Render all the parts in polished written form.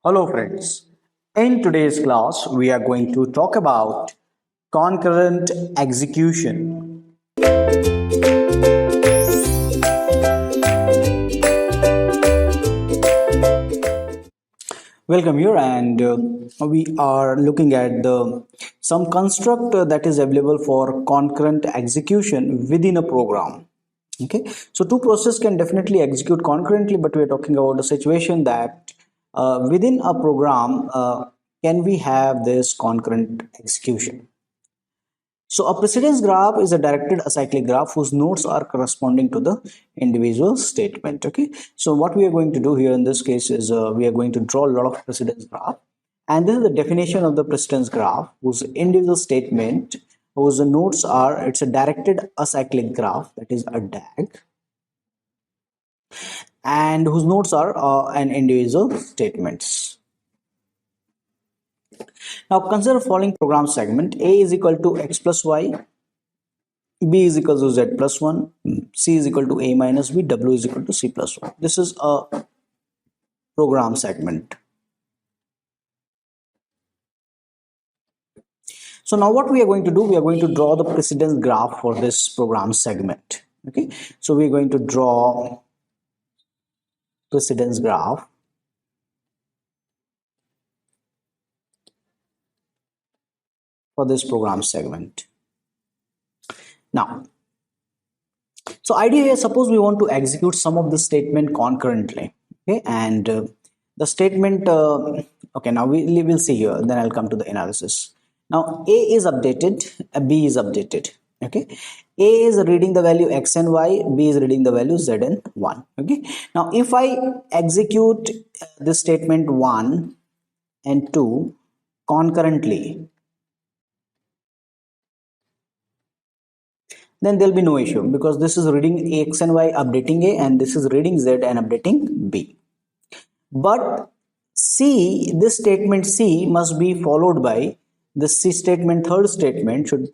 Hello friends. In today's class, we are going to talk about concurrent execution. Welcome here, and we are looking at the some construct that is available for concurrent execution within a program. Okay, so two processes can definitely execute concurrently, but we are talking about a situation that within a program, can we have this concurrent execution? So a precedence graph is a directed acyclic graph whose nodes are corresponding to the individual statement. Okay, so what we are going to do here in this case is we are going to draw a lot of precedence graph, and this is the definition of the precedence graph whose individual statement whose nodes are, it's a directed acyclic graph, that is a DAG, and whose nodes are an individual statements. Now consider following program segment: A is equal to x plus y, B is equal to z plus 1, C is equal to a minus b, W is equal to c plus 1. This is a program segment. So now what we are going to do, we are going to draw the precedence graph for this program segment. Okay, so we are going to draw precedence graph for this program segment. Now, so idea here, suppose we want to execute some of the statement concurrently. Okay, and the statement, okay, now we will see here, then I'll come to the analysis. Now A is updated, B is updated. Okay, A is reading the value x and y, B is reading the value z and 1. Okay, now if I execute this statement 1 and 2 concurrently, then there'll be no issue, because this is reading x and y updating A, and this is reading z and updating B. But C, this statement C must be followed by this C statement, third statement should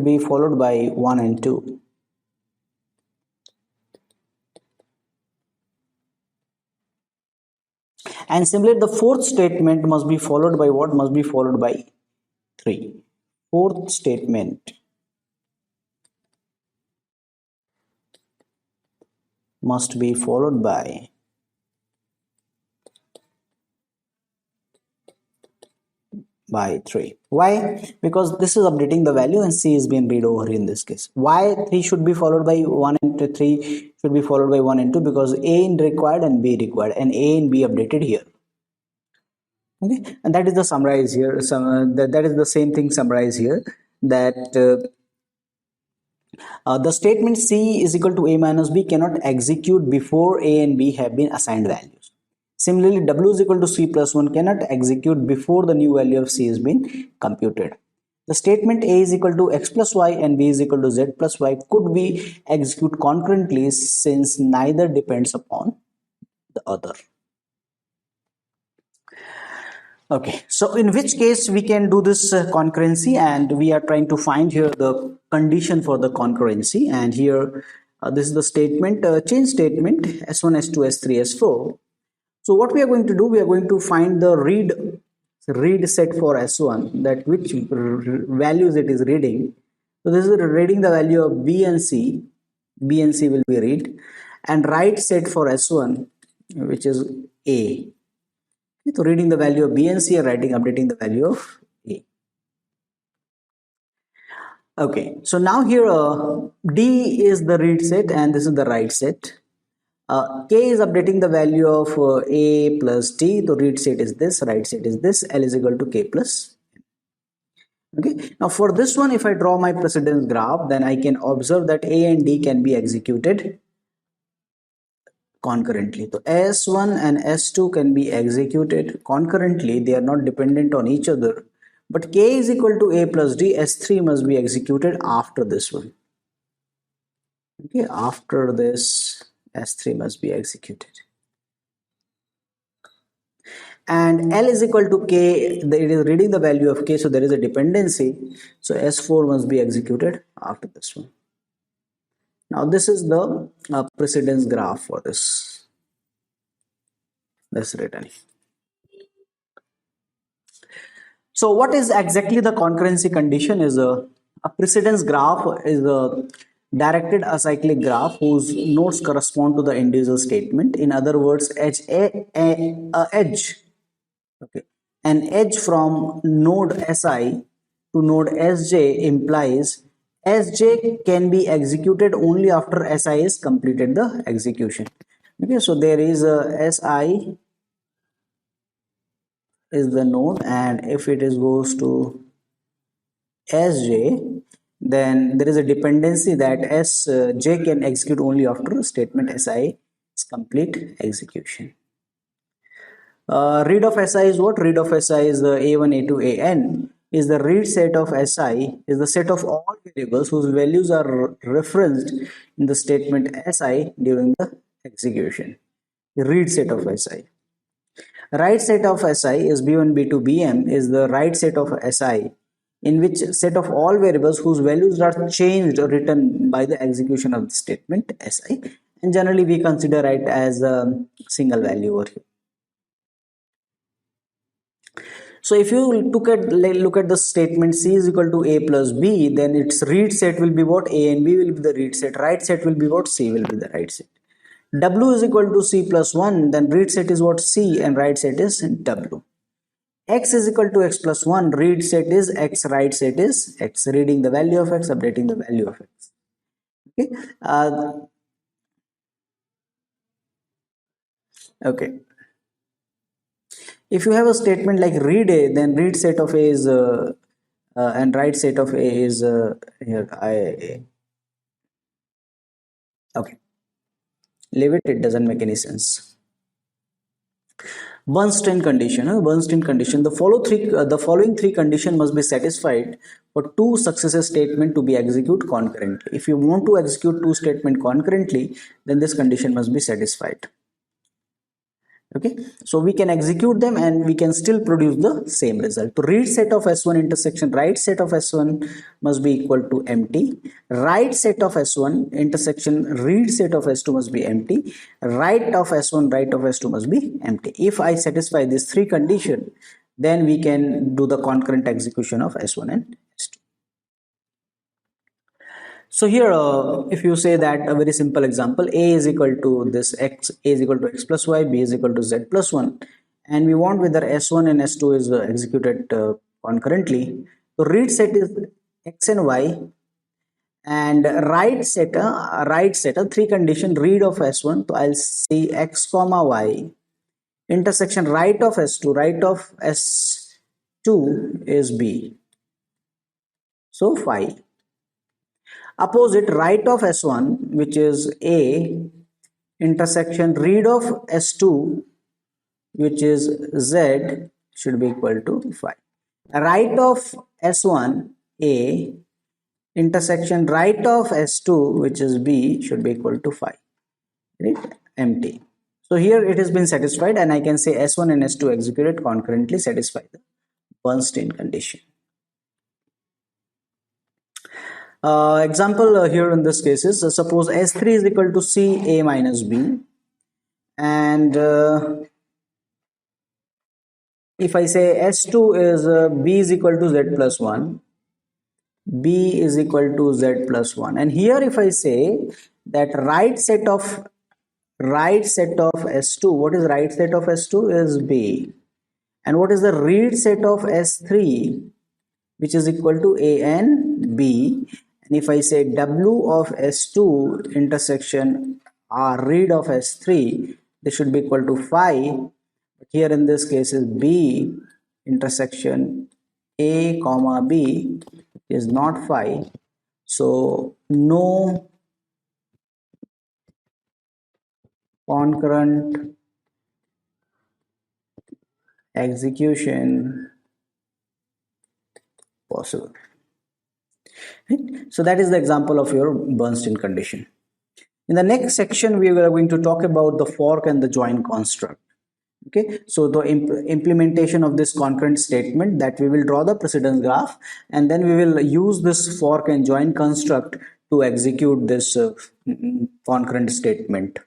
be followed by 1 and 2. And similarly, the fourth statement must be followed by what? Must be followed by 3. Fourth statement must be followed by 3. Why? Because this is updating the value and C is being read over in this case. Why 3 should be followed by 1 and 3 should be followed by 1 and 2? Because A required and B required, and A and B updated here. Okay, and that is the summarize here. That is the same thing summarized here, that the statement C is equal to A minus B cannot execute before A and B have been assigned values. Similarly, W is equal to C plus 1 cannot execute before the new value of C has been computed. The statement A is equal to x plus y and B is equal to z plus y could be executed concurrently, since neither depends upon the other. Okay, so in which case we can do this concurrency, and we are trying to find here the condition for the concurrency, and here this is the statement, change statement s1 s2 s3 s4. So what we are going to do, we are going to find the read set for s1, that which values it is reading. So this is reading the value of b and c will be read, and write set for s1, which is a. So reading the value of B and C and updating the value of A. Okay, so now here D is the read set and this is the write set. K is updating the value of A plus D. The read set is this, write set is this. L is equal to K plus. Okay, now for this one, if I draw my precedence graph, then I can observe that A and D can be executed concurrently. So S1 and S2 can be executed concurrently. They are not dependent on each other. But K is equal to A plus D. S3 must be executed after this one. Okay, after this, S3 must be executed. and L is equal to K, it is reading the value of K, so there is a dependency. So S4 must be executed after this one. Now this is the precedence graph for this. That's written. So what is exactly the concurrency condition? Is a precedence graph is a directed acyclic graph whose nodes correspond to the individual statement. In other words, edge, okay, an edge from node Si to node Sj implies Sj can be executed only after Si is completed the execution. Okay, so there is a Si is the node, and if it is goes to Sj, then there is a dependency that Sj can execute only after statement Si is complete execution. Read of Si is what? Read of Si is the A1, A2, An is the read set of Si is the set of all variables whose values are referenced in the statement Si during the execution. The read set of Si. Write set of Si is B1, B2, Bm is the write set of Si in which set of all variables whose values are changed or written by the execution of the statement Si, and generally we consider it as a single value over here. So if you look at the statement C is equal to A plus B, then its read set will be what? A and B will be the read set. Write set will be what? C will be the write set. W is equal to C plus 1, then read set is what? C, and write set is W. X is equal to X plus 1, read set is X, write set is X, reading the value of X, updating the value of X. Okay. Okay. If you have a statement like read A, then read set of A is and write set of A is here I. Okay, leave it. It doesn't make any sense. Bernstein condition. Bernstein condition. The following three condition must be satisfied for two successive statement to be executed concurrently. If you want to execute two statement concurrently, then this condition must be satisfied. Okay, so we can execute them and we can still produce the same result. To read set of S1 intersection write set of S1 must be equal to empty. Write set of S1 intersection read set of S2 must be empty. Write of S1 write of S2 must be empty. If I satisfy these three conditions, then we can do the concurrent execution of S1 and S2. So here, if you say that a very simple example, A is equal to this X, A is equal to X plus Y, B is equal to Z plus 1, and we want whether S1 and S2 is executed concurrently. So read set is X and Y, and write set a three condition read of S1. So I'll see X comma Y intersection write of S2, write of S2 is B. So phi. Opposite write of S1, which is A, intersection read of S2, which is Z, should be equal to phi. Write of S1 A, intersection write of S2, which is B, should be equal to phi. Right? Empty. So here it has been satisfied, and I can say S1 and S2 executed concurrently satisfy the Bernstein condition. Example here in this case is suppose S3 is equal to C A minus B, and if I say S2 is B is equal to Z plus 1, B is equal to Z plus 1, and here if I say that right set of S2, what is right set of S2 is B, and what is the read set of S3, which is equal to A and B. And if I say W of S2 intersection read of S3, this should be equal to phi. But here in this case is B intersection A comma B is not phi. So no concurrent execution possible. Right? So that is the example of your Bernstein condition. In the next section, we are going to talk about the fork and the join construct. Okay, so the implementation of this concurrent statement, that we will draw the precedence graph, and then we will use this fork and join construct to execute this concurrent statement.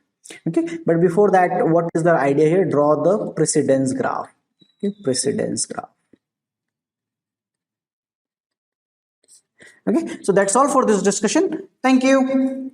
Okay, but before that, what is the idea here? Draw the precedence graph. Okay, precedence graph. Okay, so that's all for this discussion. Thank you.